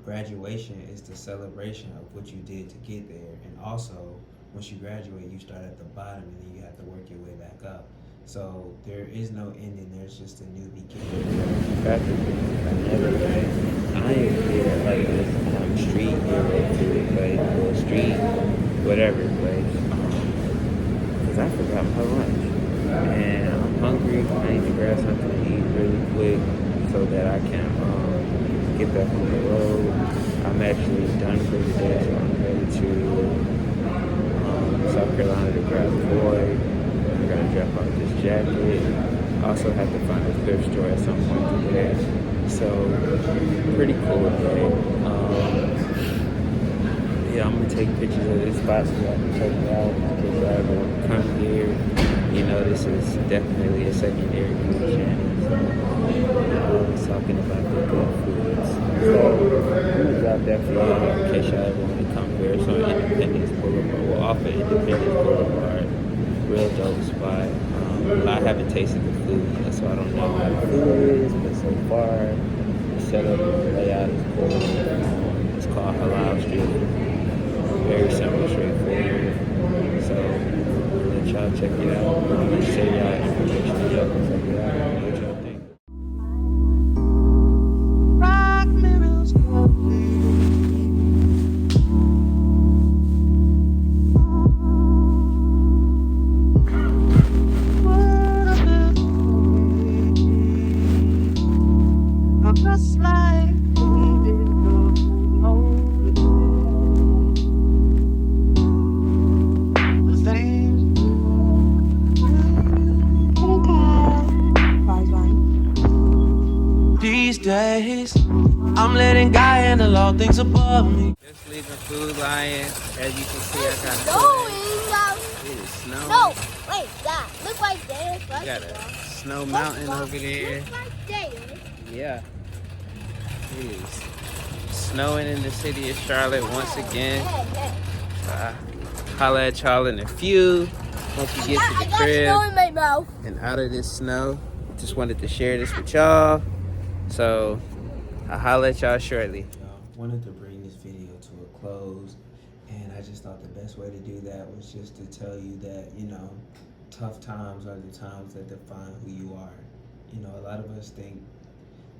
graduation is the celebration of what you did to get there, and also once you graduate, you start at the bottom and then you have to work your way back up. So there is no ending. There's just a new beginning. Practically, I never like, I ain't feel like this street hero to it, like, or street, whatever, like, cause I forgot my lunch, and I'm hungry. I need to grab something to eat really quick so that I can get back on the road. I'm actually done for the day, so I'm ready to South Carolina to grab a boy. I'm gonna drop off this jacket. I also have to find a thrift store at some point today. So, pretty cool day. Yeah, I'm gonna take pictures of this spot so I can check it out. Because I will come here. You know, this is definitely a secondary food channel. So, I was talking about the good foods. So, I'm gonna drop that for y'all in case y'all ever want to come here. So, Independence Boulevard. Well, off of Independence Boulevard. Real dope spot. But I haven't tasted the food yet, so I don't know how the food is. But so far, the setup and the layout is cool. It's called Halal Street. Very simple, straightforward. So I'll let y'all check it out. I'm gonna save y'all information. Y'all can check it out. What y'all think? Rock mirrors. Just like we did these days, I'm letting God handle all things above me. Just leaving Food Lion. As you can see, I got snowing. It is snowing. No, wait, that. Look like there. You got a snow mountain over there. Look like there. Yeah. It is snowing in the city of Charlotte once again. Holla at y'all in a few. Once you get to the crib snow in my mouth. and out of this snow. Just wanted to share this with y'all. So I'll holla at y'all shortly. Wanted to bring this video to a close, and I just thought the best way to do that was just to tell you that, you know, tough times are the times that define who you are. You know, a lot of us think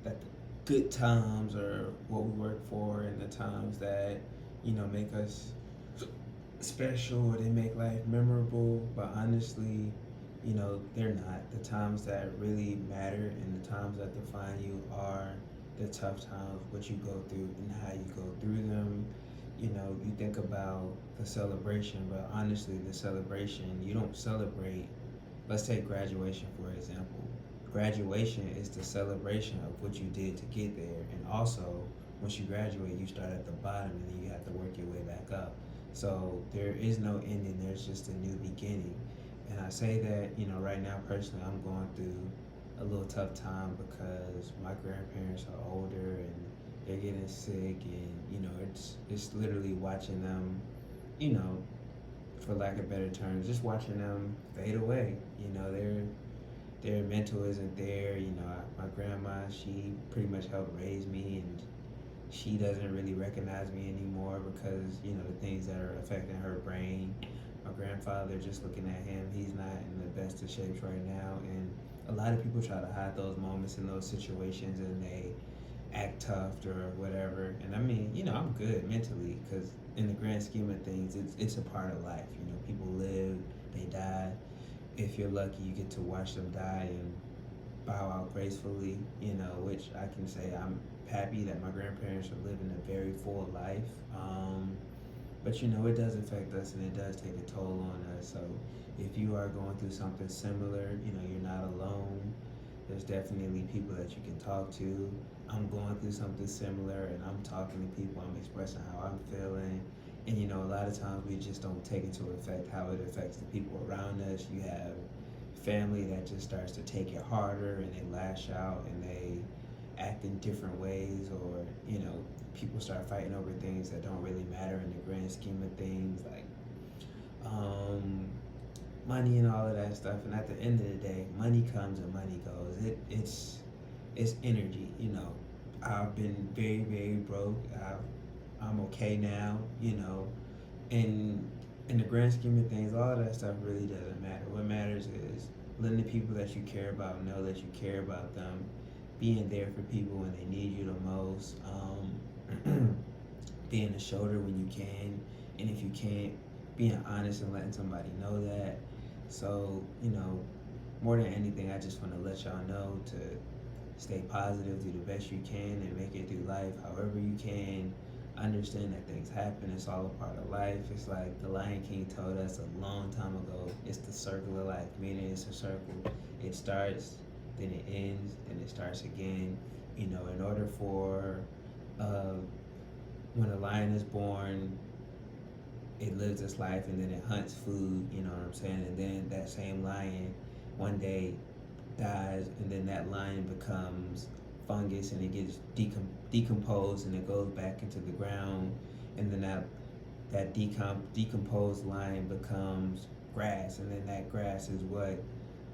that the good times are what we work for, and the times that, you know, make us special or they make life memorable, but honestly, you know, they're not. The times that really matter and the times that define you are the tough times, what you go through and how you go through them. You know, you think about the celebration, but honestly, the celebration, you don't celebrate. Let's take graduation, for example. Graduation is the celebration of what you did to get there, and also once you graduate, you start at the bottom and then you have to work your way back up. So there is no ending, there's just a new beginning. And I say that, you know, right now personally I'm going through a little tough time because my grandparents are older and they're getting sick, and you know, it's literally watching them, you know, for lack of better terms, just watching them fade away. You know, their mental isn't there. You know, my grandma, she pretty much helped raise me, and she doesn't really recognize me anymore because, you know, the things that are affecting her brain. My grandfather, just looking at him, he's not in the best of shapes right now, and a lot of people try to hide those moments in those situations and they act tough or whatever. And I mean, you know, I'm good mentally because in the grand scheme of things, it's a part of life. You know, people live, they die. If you're lucky, you get to watch them die and bow out gracefully, you know, which I can say I'm happy that my grandparents are living a very full life. But you know, it does affect us and it does take a toll on us. So if you are going through something similar, you know, you're not alone. There's definitely people that you can talk to. I'm going through something similar and I'm talking to people, I'm expressing how I'm feeling. And you know, a lot of times we just don't take into effect how it affects the people around us. You have family that just starts to take it harder and they lash out and they act in different ways, or you know, people start fighting over things that don't really matter in the grand scheme of things, like money and all of that stuff. And at the end of the day, money comes and money goes. It's energy, you know. I've been very, very broke. I'm okay now, you know. And in the grand scheme of things, all of that stuff really doesn't matter. What matters is letting the people that you care about know that you care about them, being there for people when they need you the most, being a shoulder when you can, and if you can't, being honest and letting somebody know that. So, you know, more than anything, I just want to let y'all know to stay positive, do the best you can, and make it through life however you can. Understand that things happen, it's all a part of life. It's like the Lion King told us a long time ago, it's the circle of life, meaning it's a circle. It starts, then it ends, then it starts again. You know, in order for uh, when a lion is born, it lives its life and then it hunts food, you know what I'm saying? And then that same lion one day dies, and then that lion becomes fungus and it gets decomposed and it goes back into the ground, and then that decomposed lion becomes grass, and then that grass is what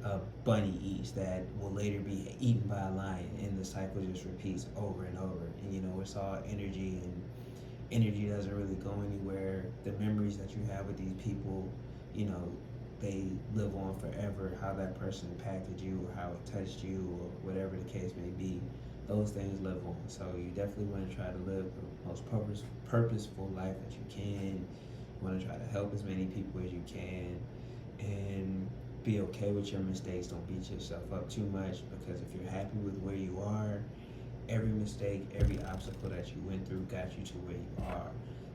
a bunny eats that will later be eaten by a lion, and the cycle just repeats over and over. And you know, it's all energy, and energy doesn't really go anywhere. The memories that you have with these people, you know, they live on forever. How that person impacted you, or how it touched you, or whatever the case may be, those things live on. So you definitely want to try to live the most purposeful life that you can. You want to try to help as many people as you can, and be okay with your mistakes. Don't beat yourself up too much, because if you're happy with where you are, every mistake, every obstacle that you went through got you to where you are.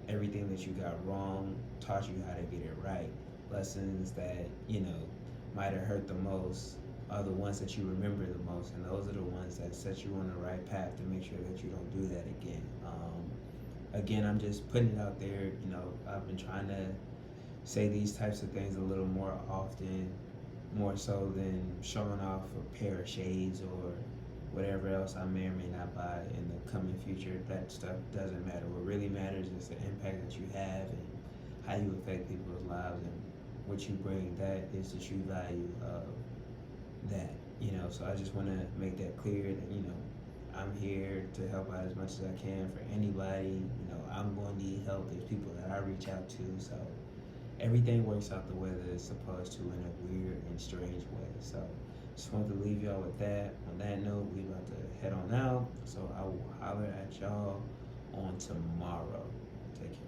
Everything that you got wrong taught you how to get it right. Lessons that, you know, might have hurt the most are the ones that you remember the most, and those are the ones that set you on the right path to make sure that you don't do that again. Again, I'm just putting it out there. You know, I've been trying to say these types of things a little more often, more so than showing off a pair of shades or whatever else I may or may not buy in the coming future. That stuff doesn't matter. What really matters is the impact that you have and how you affect people's lives, and what you bring. That is the true value of that. You know, so I just want to make that clear that, you know, I'm here to help out as much as I can for anybody. You know, I'm going to need help. There's people that I reach out to. So everything works out the way that it's supposed to, in a weird and strange way. So just wanted to leave y'all with that. On that note, we about to head on out. So I will holler at y'all on tomorrow. Take care.